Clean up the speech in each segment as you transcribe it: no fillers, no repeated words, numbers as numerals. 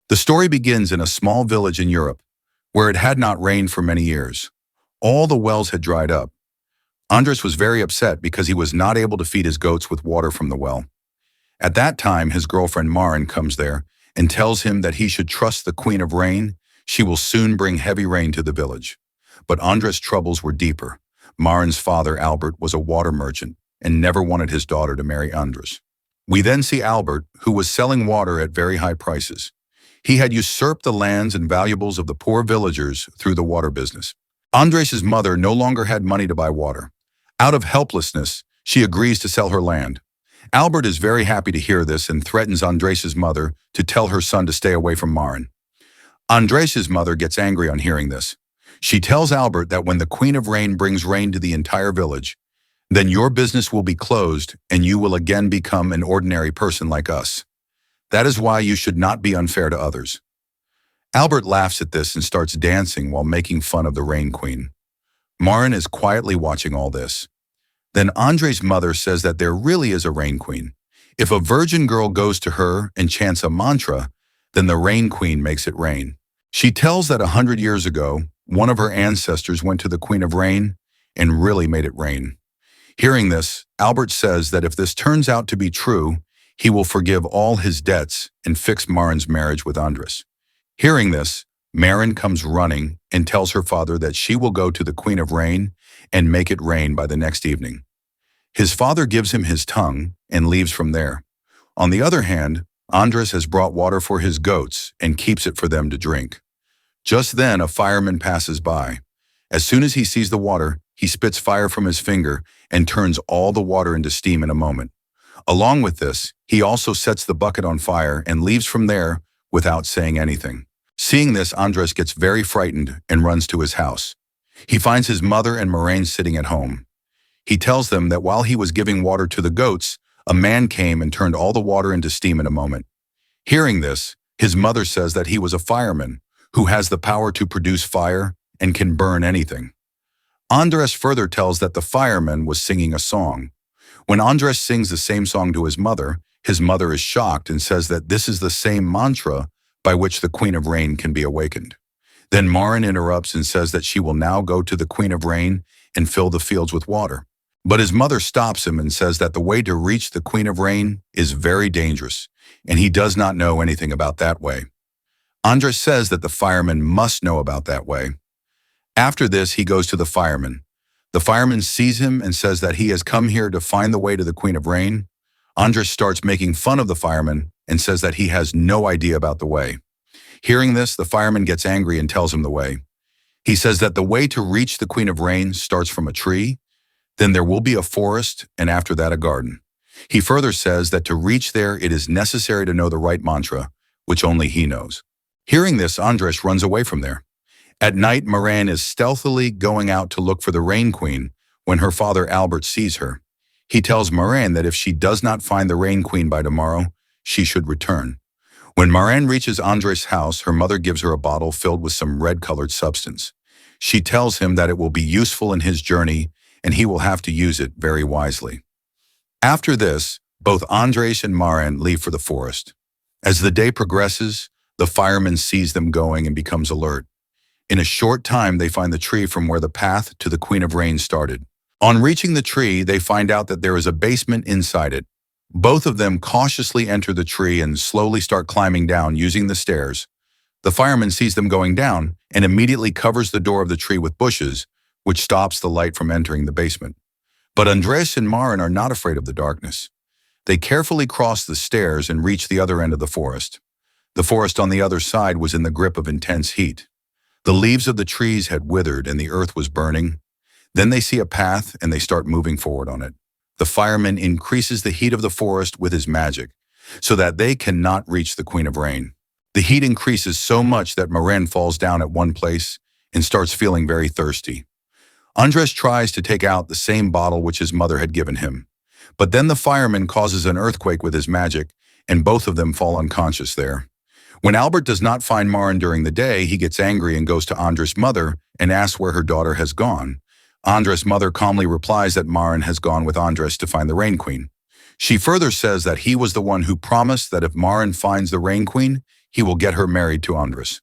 The story begins in a small village in Europe, where it had not rained for many years. All the wells had dried up. Andres was very upset because he was not able to feed his goats with water from the well. At that time, his girlfriend Maren comes there and tells him that he should trust the Queen of Rain. She will soon bring heavy rain to the village. But Andres' troubles were deeper. Maren's father, Albert, was a water merchant and never wanted his daughter to marry Andres. We then see Albert, who was selling water at very high prices. He had usurped the lands and valuables of the poor villagers through the water business. Andres' mother no longer had money to buy water. Out of helplessness, she agrees to sell her land. Albert is very happy to hear this and threatens Andres' mother to tell her son to stay away from Maren. Andres' mother gets angry on hearing this. She tells Albert that when the Queen of Rain brings rain to the entire village, then your business will be closed and you will again become an ordinary person like us. That is why you should not be unfair to others. Albert laughs at this and starts dancing while making fun of the Rain Queen. Maren is quietly watching all this. Then Andres' mother says that there really is a Rain Queen. If a virgin girl goes to her and chants a mantra, then the Rain Queen makes it rain. She tells that 100 years ago, one of her ancestors went to the Queen of Rain and really made it rain. Hearing this, Albert says that if this turns out to be true, he will forgive all his debts and fix Maren's marriage with Andres. Hearing this, Maren comes running and tells her father that she will go to the Queen of Rain and make it rain by the next evening. His father gives him his tongue and leaves from there. On the other hand, Andres has brought water for his goats and keeps it for them to drink. Just then, a fireman passes by. As soon as he sees the water, he spits fire from his finger and turns all the water into steam in a moment. Along with this, he also sets the bucket on fire and leaves from there without saying anything. Seeing this, Andres gets very frightened and runs to his house. He finds his mother and Marin sitting at home. He tells them that while he was giving water to the goats, a man came and turned all the water into steam in a moment. Hearing this, his mother says that he was a fireman who has the power to produce fire and can burn anything. Andres further tells that the fireman was singing a song. When Andres sings the same song to his mother is shocked and says that this is the same mantra by which the Queen of Rain can be awakened. Then Maren interrupts and says that she will now go to the Queen of Rain and fill the fields with water. But his mother stops him and says that the way to reach the Queen of Rain is very dangerous, and he does not know anything about that way. Andres says that the fireman must know about that way. After this, he goes to the fireman. The fireman sees him and says that he has come here to find the way to the Queen of Rain. Andres starts making fun of the fireman and says that he has no idea about the way. Hearing this, the fireman gets angry and tells him the way. He says that the way to reach the Queen of Rain starts from a tree, then there will be a forest, and after that a garden. He further says that to reach there it is necessary to know the right mantra, which only he knows. Hearing this, Andres runs away from there. At night, Maren is stealthily going out to look for the Rain Queen when her father Albert sees her. He tells Maren that if she does not find the Rain Queen by tomorrow, she should return. When Maren reaches Andres' house, her mother gives her a bottle filled with some red-colored substance. She tells him that it will be useful in his journey and he will have to use it very wisely. After this, both Andres and Maren leave for the forest. As the day progresses, the fireman sees them going and becomes alert. In a short time, they find the tree from where the path to the Queen of Rain started. On reaching the tree, they find out that there is a basement inside it. Both of them cautiously enter the tree and slowly start climbing down using the stairs. The fireman sees them going down and immediately covers the door of the tree with bushes, which stops the light from entering the basement. But Andres and Maren are not afraid of the darkness. They carefully cross the stairs and reach the other end of the forest. The forest on the other side was in the grip of intense heat. The leaves of the trees had withered and the earth was burning. Then they see a path and they start moving forward on it. The fireman increases the heat of the forest with his magic so that they cannot reach the Queen of Rain. The heat increases so much that Maren falls down at one place and starts feeling very thirsty. Andres tries to take out the same bottle which his mother had given him. But then the fireman causes an earthquake with his magic and both of them fall unconscious there. When Albert does not find Maren during the day, he gets angry and goes to Andres' mother and asks where her daughter has gone. Andres' mother calmly replies that Maren has gone with Andres to find the Rain Queen. She further says that he was the one who promised that if Maren finds the Rain Queen, he will get her married to Andres.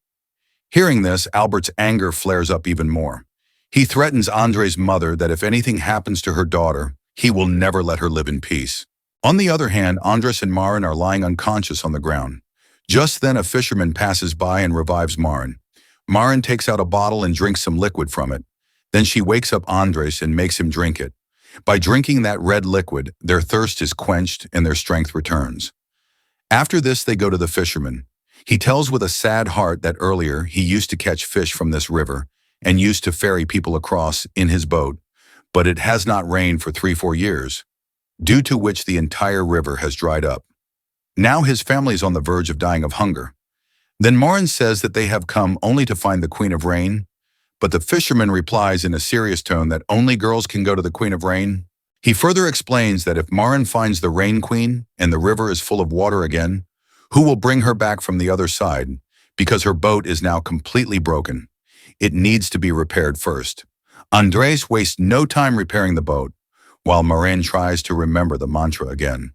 Hearing this, Albert's anger flares up even more. He threatens Andres' mother that if anything happens to her daughter, he will never let her live in peace. On the other hand, Andres and Maren are lying unconscious on the ground. Just then, a fisherman passes by and revives Maren. Maren takes out a bottle and drinks some liquid from it. Then she wakes up Andres and makes him drink it. By drinking that red liquid, their thirst is quenched and their strength returns. After this, they go to the fisherman. He tells with a sad heart that earlier he used to catch fish from this river and used to ferry people across in his boat, but it has not rained for 3-4 years, due to which the entire river has dried up. Now his family is on the verge of dying of hunger. Then Maren says that they have come only to find the Queen of Rain, but the fisherman replies in a serious tone that only girls can go to the Queen of Rain. He further explains that if Maren finds the Rain Queen and the river is full of water again, who will bring her back from the other side, because her boat is now completely broken. It needs to be repaired first. Andres wastes no time repairing the boat, while Marin tries to remember the mantra again.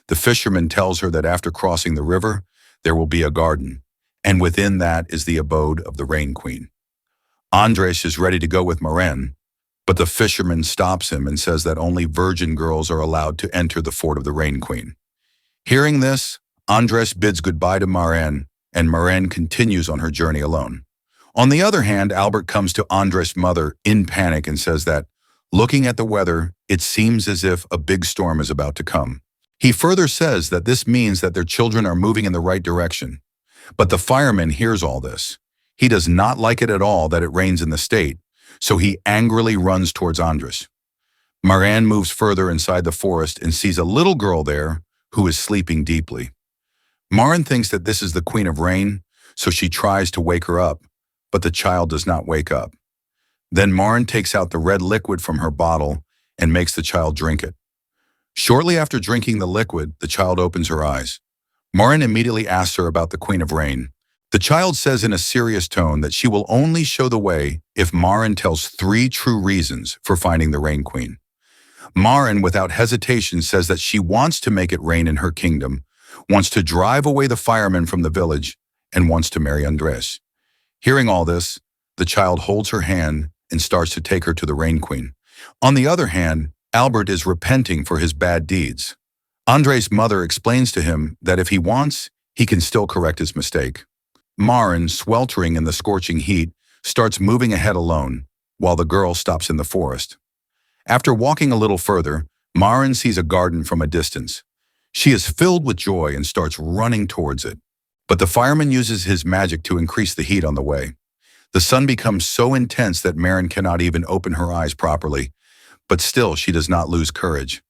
The fisherman tells her that after crossing the river, there will be a garden, and within that is the abode of the Rain Queen. Andres is ready to go with Maren, but the fisherman stops him and says that only virgin girls are allowed to enter the fort of the Rain Queen. Hearing this, Andres bids goodbye to Maren, and Maren continues on her journey alone. On the other hand, Albert comes to Andres' mother in panic and says that, looking at the weather, it seems as if a big storm is about to come. He further says that this means that their children are moving in the right direction. But the fireman hears all this. He does not like it at all that it rains in the state, so he angrily runs towards Andres. Maren moves further inside the forest and sees a little girl there who is sleeping deeply. Maren thinks that this is the Queen of Rain, so she tries to wake her up, but the child does not wake up. Then Maren takes out the red liquid from her bottle and makes the child drink it. Shortly after drinking the liquid, the child opens her eyes. Maren immediately asks her about the Queen of Rain. The child says in a serious tone that she will only show the way if Maren tells 3 true reasons for finding the Rain Queen. Maren, without hesitation, says that she wants to make it rain in her kingdom, wants to drive away the firemen from the village, and wants to marry Andres. Hearing all this, the child holds her hand and starts to take her to the Rain Queen. On the other hand, Albert is repenting for his bad deeds. Andres' mother explains to him that if he wants, he can still correct his mistake. Maren, sweltering in the scorching heat, starts moving ahead alone, while the girl stops in the forest. After walking a little further, Maren sees a garden from a distance. She is filled with joy and starts running towards it. But the fireman uses his magic to increase the heat on the way. The sun becomes so intense that Maren cannot even open her eyes properly, but still she does not lose courage.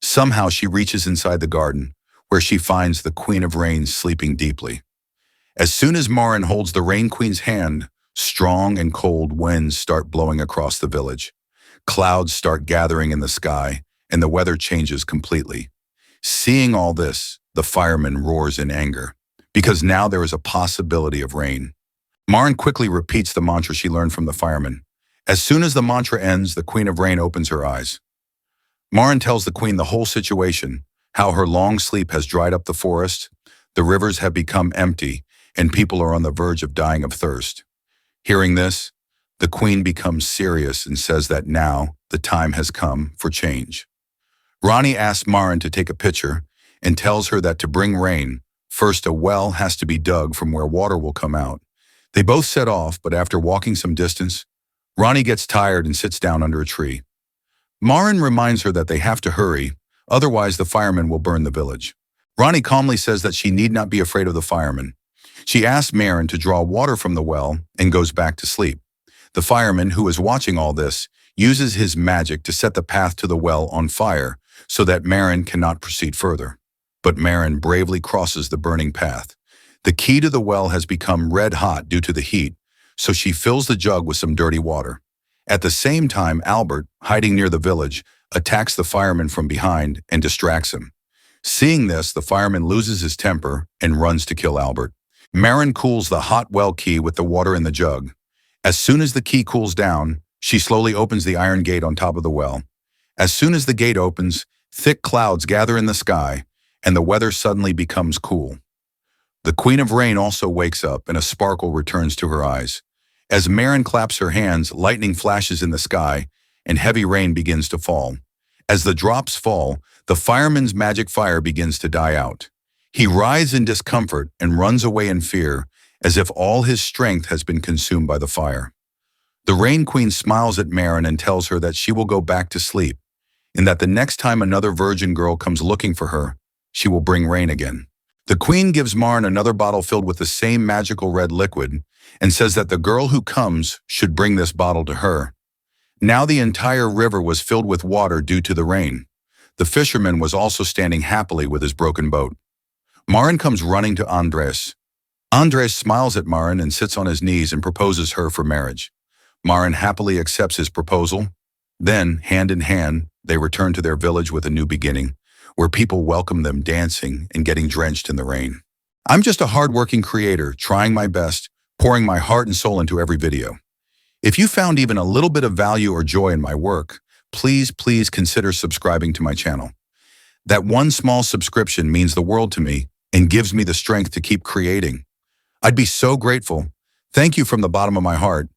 Somehow she reaches inside the garden, where she finds the Queen of Rain sleeping deeply. As soon as Maren holds the Rain Queen's hand, strong and cold winds start blowing across the village. Clouds start gathering in the sky, and the weather changes completely. Seeing all this, the fireman roars in anger, because now there is a possibility of rain. Maren quickly repeats the mantra she learned from the fireman. As soon as the mantra ends, the Queen of Rain opens her eyes. Maren tells the queen the whole situation, how her long sleep has dried up the forest, the rivers have become empty, and people are on the verge of dying of thirst. Hearing this, the queen becomes serious and says that now the time has come for change. Ronnie asks Maren to take a picture and tells her that to bring rain, first a well has to be dug from where water will come out. They both set off, but after walking some distance, Ronnie gets tired and sits down under a tree. Maren reminds her that they have to hurry, otherwise the firemen will burn the village. Ronnie calmly says that she need not be afraid of the firemen. She asks Maren to draw water from the well and goes back to sleep. The fireman, who is watching all this, uses his magic to set the path to the well on fire so that Maren cannot proceed further. But Maren bravely crosses the burning path. The key to the well has become red hot due to the heat, so she fills the jug with some dirty water. At the same time, Albert, hiding near the village, attacks the fireman from behind and distracts him. Seeing this, the fireman loses his temper and runs to kill Albert. Maren cools the hot well key with the water in the jug. As soon as the key cools down, she slowly opens the iron gate on top of the well. As soon as the gate opens, thick clouds gather in the sky, and the weather suddenly becomes cool. The Queen of Rain also wakes up and a sparkle returns to her eyes. As Maren claps her hands, lightning flashes in the sky and heavy rain begins to fall. As the drops fall, the fireman's magic fire begins to die out. He writhes in discomfort and runs away in fear, as if all his strength has been consumed by the fire. The Rain Queen smiles at Maren and tells her that she will go back to sleep, and that the next time another virgin girl comes looking for her, she will bring rain again. The Queen gives Maren another bottle filled with the same magical red liquid and says that the girl who comes should bring this bottle to her. Now the entire river was filled with water due to the rain. The fisherman was also standing happily with his broken boat. Maren comes running to Andres. Andres smiles at Maren and sits on his knees and proposes her for marriage. Maren happily accepts his proposal. Then, hand in hand, they return to their village with a new beginning, where people welcome them dancing and getting drenched in the rain. I'm just a hard-working creator, trying my best, pouring my heart and soul into every video. If you found even a little bit of value or joy in my work, please consider subscribing to my channel. That one small subscription means the world to me and gives me the strength to keep creating. I'd be so grateful. Thank you from the bottom of my heart.